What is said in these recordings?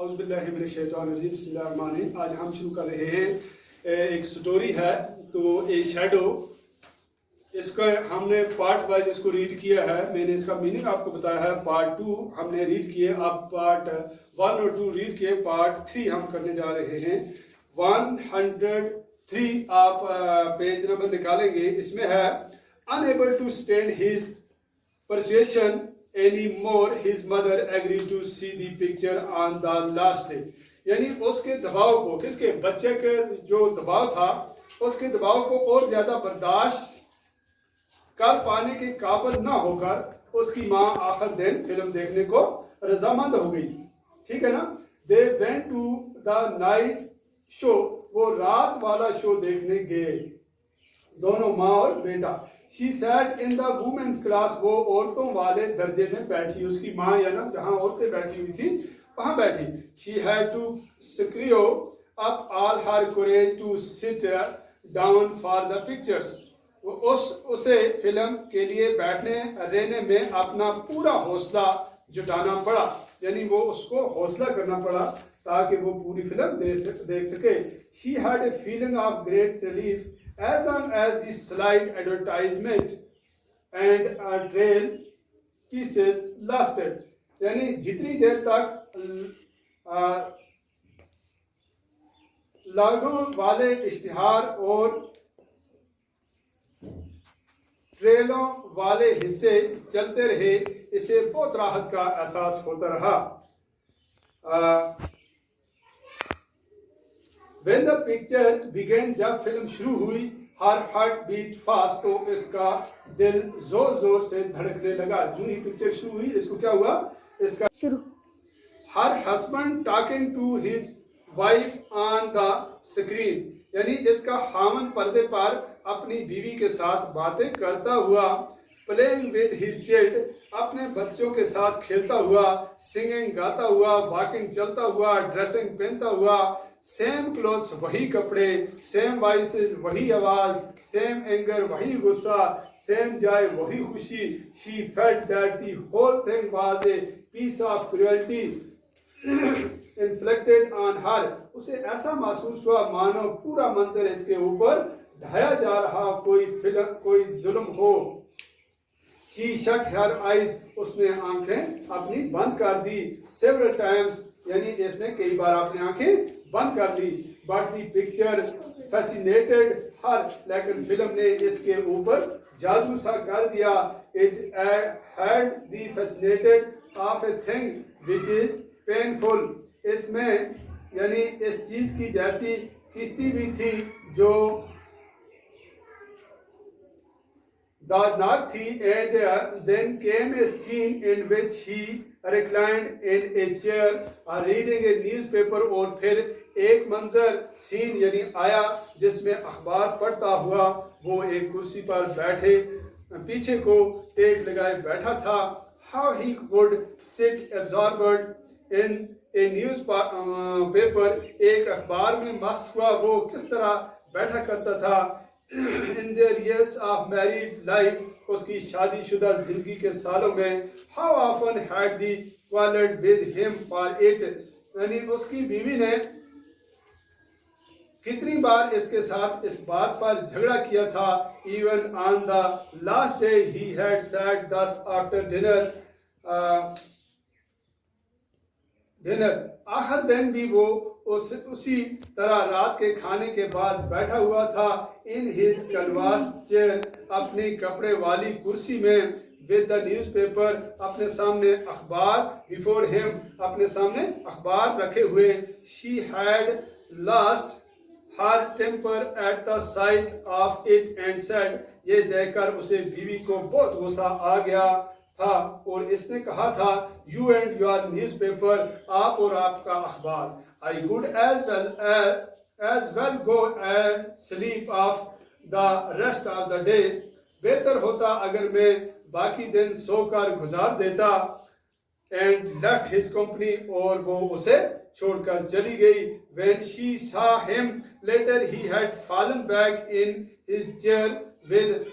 बिस्मिल्लाहिर्रहमानिर्रहीम। आज हम शुरू कर रहे हैं एक स्टोरी है तो ए शैडो। इसका हमने पार्ट वाइज इसको रीड किया है। मैंने इसका मीनिंग आपको बताया है। पार्ट 2 हमने रीड किए, अब पार्ट 1 और 2 रीड किए, पार्ट 3 हम करने जा रहे हैं। 103 आप पेज नंबर निकालेंगे, इसमें है unable to stand his persuasion anymore, his mother agreed to see the picture on the last day। यानी उसके दबाव को, किसके, बच्चे के जो दबाव था, उसके दबाव को और ज्यादा बर्दाश्त कर पाने के काबिल ना होकर उसकी माँ आखिर दिन फिल्म देखने को रजामंद हो गई। ठीक है ना। They went to the night show, वो रात वाला शो देखने गए, दोनों माँ और बेटा। She sat in the women's class, वो औरतों वाले दर्जे में बैठी, उसकी माँ या ना जहाँ औरतें बैठी हुई थी वहाँ बैठी। She had to screw up all her courage to sit down for the pictures। वो उसे फिल्म के लिए बैठने रहने में अपना पूरा हौसला जुटाना पड़ा, यानी वो उसको हौसला करना पड़ा ताकि वो पूरी फिल्म देख सके। She had a feeling of great relief as long as the slight advertisement and trail pieces lasted। यानी जितनी देर तक लागों वाले इश्तिहार और ट्रेलों वाले हिस्से चलते रहे, इसे बहुत राहत का एहसास होता रहा। When the picture began, जब फिल्म शुरू हुई, her heart beat fast, तो इसका दिल जोर जोर से धड़कने लगा। जो ही पिक्चर शुरू हुई, इसको क्या हुआ, इसका शुरू। Her husband talking to his wife on the screen, यानी इसका हामन पर्दे पर अपनी बीवी के साथ बातें करता हुआ, playing with his child, अपने बच्चों के साथ खेलता हुआ, singing गाता हुआ, walking चलता हुआ, dressing पहनता हुआ, सेम क्लोथ्स वही कपड़े, सेम वॉइसेस वही आवाज, सेम एंगर वही गुस्सा, सेम जॉय वही खुशी। She felt that the whole thing was a piece of cruelty inflicted on her. उसे ऐसा महसूस हुआ मानो पूरा मंजर इसके ऊपर ढाया जा रहा कोई जुल्म हो। She shut her eyes, उसने आंखें अपनी बंद कर दी। Several times, यानी इसने कई बार अपनी आंखें बंद कर ली। But the picture fascinated her, लेकिन फिल्म ने इसके ऊपर जादू सा कर दिया। It had the fascinated of a thing which is painful, इसमें यानी इस चीज की जैसी किस्ती भी थी जो दर्दनाक थी। And then came a scene in which he reclined in a chair reading a newspaper, और फिर एक मंजर सीन यानी आया जिसमें अखबार पढ़ता हुआ वो एक कुर्सी पर बैठे पीछे को टेक लगाए बैठा था। How he could sit absorbed in a newspaper, एक अखबार में मस्त हुआ वो किस तरह बैठा करता था। In their years of married life, उसकी शादीशुदा जिंदगी के सालों में, how often had they quarreled with him for it, यानी उसकी बीवी ने कितनी बार इसके साथ इस बात पर झगड़ा किया था। Even on the last day he had sat thus after dinner, आखिर दिन भी वो उसी तरह रात के खाने के बाद बैठा हुआ था। इन हिज कैनवास चेयर, अपनी कपड़े वाली कुर्सी में, विद द न्यूज़पेपर, अपने सामने अखबार, बिफोर हिम, अपने सामने अखबार रखे हुए। She had lost her temper at the sight of it and said, ये देखकर उसे बीवी को बहुत गुस्सा आ गया था और इसने कहा था, यू एंड योर न्यूज़पेपर, आप और आपका अखबार। I could as well go and sleep off the rest of the day, बेहतर होता अगर मैं बाकी दिन सोकर गुजार देता। And left his company, और वो उसे छोड़कर चली गई। When she saw him later, he had fallen back in his chair with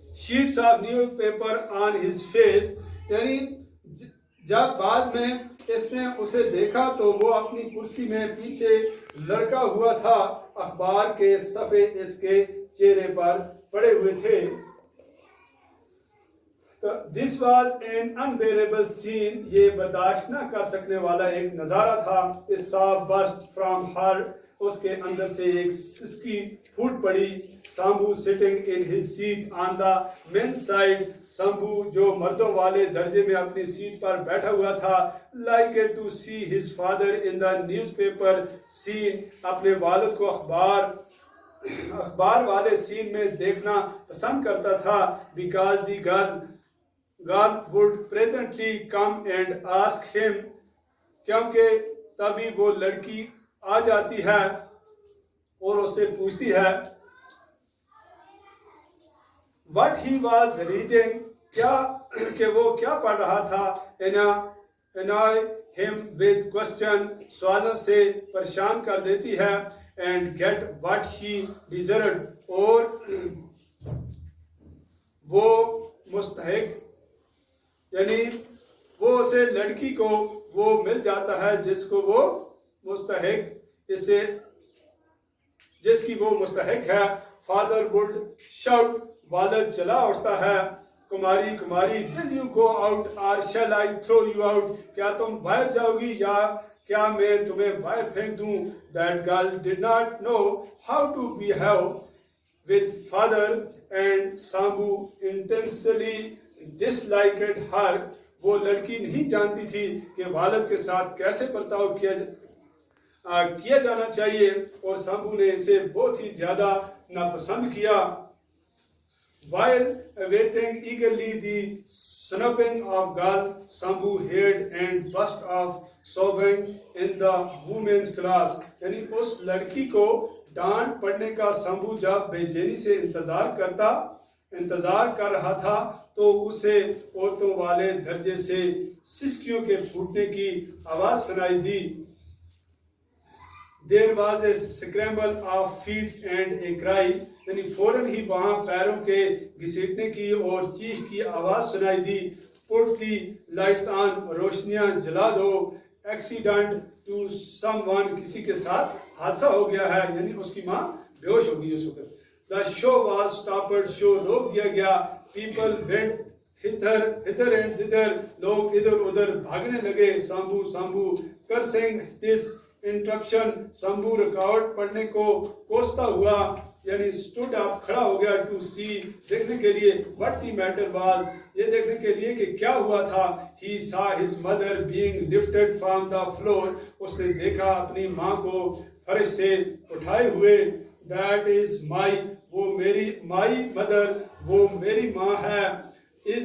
sheets of newspaper on his face, यानी जब बाद में इसने उसे देखा तो वो अपनी कुर्सी में पीछे लड़का हुआ था, अखबार के सफ़े इसके चेहरे पर पड़े हुए थे। This was an unbearable scene, ये बर्दाश्त न कर सकने वाला एक नज़ारा था। इस बर्स्ट फ्रॉम हर, उसके अंदर से एक सिसकी फूट पड़ी। Shambhu sitting in his seat on the men's side, Shambhu जो मर्दों वाले दर्जे में अपनी सीट पर बैठा हुआ था। Like to see his father in the newspaper scene, अपने वालिद को अखबार वाले सीन में देखना पसंद करता था। Because the girl would presently come and ask him, क्योंकि तभी वो लड़की आ जाती है और उससे पूछती है what he was reading, कि वो क्या पढ़ रहा था। annoy him with question, सवालों से परेशान कर देती है। and get what he deserved, और वो मुस्तहिक, यानी वो उसे लड़की को वो मिल जाता है जिसको वो मुस्तहिक, इसे जिसकी वो मुस्तहिक है। फादर वुड शाउट, वालिद चला उठता है। कुमारी कुमारी, विल यू गो आउट और शैल आई थ्रो यू आउट, क्या तुम बाहर जाओगी या क्या मैं तुम्हें बाहर फेंक दूं। That girl did not know how to behave with father and Shambhu intensely disliked her, वो लड़की नहीं जानती थी कि वालिद के साथ कैसे बर्ताव किया जाना चाहिए, और शंभू ने इसे बहुत ही ज्यादा नापसंद किया। While awaiting eagerly the snapping of girl, Shambhu heard and burst of sobbing in the women's class, यानी उस लड़की को डांट पड़ने का शंभू जब बेचैनी से इंतजार कर रहा था तो उसे औरतों वाले दर्जे से सिसकियों के फूटने की आवाज सुनाई दी। There was a scramble of feet and a cry, यानी फौरन ही वहां पैरों के घसीटने की और चीख की आवाज सुनाई दी। Put the lights on, रोशनियां जला दो। Accident to someone, किसी के साथ हादसा हो गया है, यानी उसकी माँ बेहोश हो गई उस वक्त। The show was stopped, show रोक दिया गया। People went hither and thither, लोग इधर उधर भागने लगे। Shambhu cursing this interruption, Shambhu रुकावट पड़ने को कोसता हुआ, यानी stood up, खड़ा हो गया। To see, देखने के लिए। What the matter was, ये देखने के लिए कि क्या हुआ था। He saw his mother being lifted from the floor, उसने देखा अपनी माँ को फर्श से उठाए हुए। That is my, वो मेरी my mother, वो मेरी माँ है। Is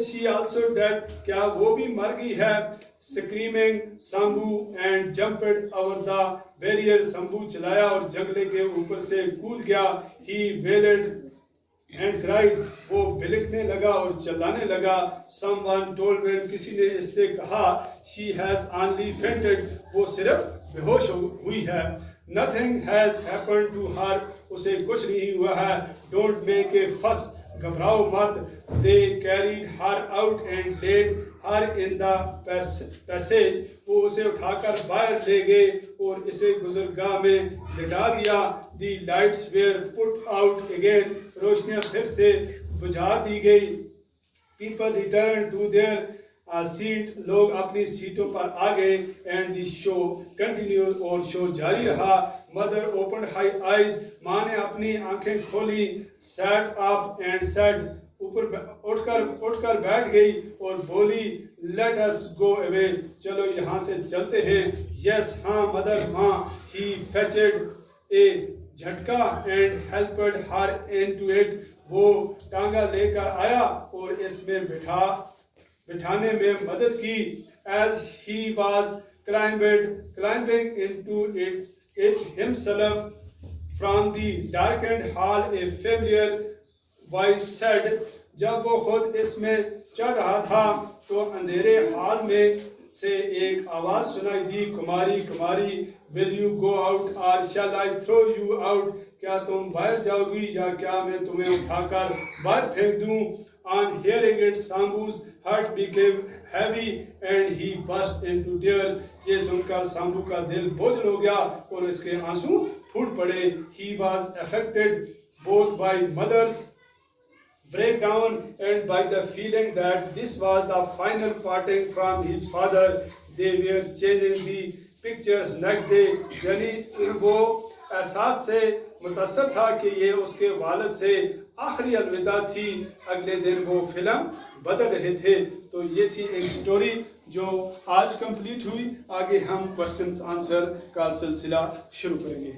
she also dead, क्या वो भी मर गई है। Screaming Shambhu and jumped over the barrier, Shambhu चलाया और जंगले के ऊपर से कूद गया। He wailed and cried, वो बिलखने लगा और चिल्लाने लगा। Someone told him, किसी ने इससे कहा, she has only fainted, वो सिर्फ बेहोश हुई है। Nothing has happened to her, उसे कुछ नहीं हुआ है। Don't make a fuss, घबराओ मत। They carried her out and laid her in the passage, वो उसे उठाकर बाहर ले गए और इसे गुजरगाह में लिटा दिया। The lights were put out again, रोशनियां फिर से बुझा दी गई। People returned to their seat, लोग अपनी सीटों पर आ गए। And the show continued, और शो जारी रहा। Mother opened her eyes, माँ ने अपनी आंखें खोली। Sat up and said, ऊपर उठकर बैठ गई और बोली, Let us go away, चलो यहाँ से चलते हैं। Yes, हाँ मदर, हाँ। He fetched a झटका and helped her into it, वो टांगा लेकर आया और इसमें बिठाने में मदद की। As he was climbing into it himself from the darkened hall, a familiar voice said, जब वो खुद इसमें चढ़ रहा था तो अंधेरे हाल में से एक आवाज सुनाई दी, कुमारी कुमारी, will you go out or shall I throw you out, क्या तुम बाहर जाओगी या क्या मैं तुम्हें उठाकर बाहर फेंक दूं। On hearing it, Shambhu's heart became heavy and he burst into tears. ये सुनकर सांबू का दिल बोझल हो गया और इसके आंसू फूट पड़े. He was affected both by mother's breakdown and by the feeling that this was the final parting from his father. They were changing the pictures next day. यानी वो एहसास से मुतासर था कि ये उसके वालिद से आखिरी अलविदा थी. अगले दिन वो फिल्म बदल रहे थे. तो ये थी एक स्टोरी जो आज कंप्लीट हुई. आगे हम क्वेश्चंस आंसर का सिलसिला शुरू करेंगे.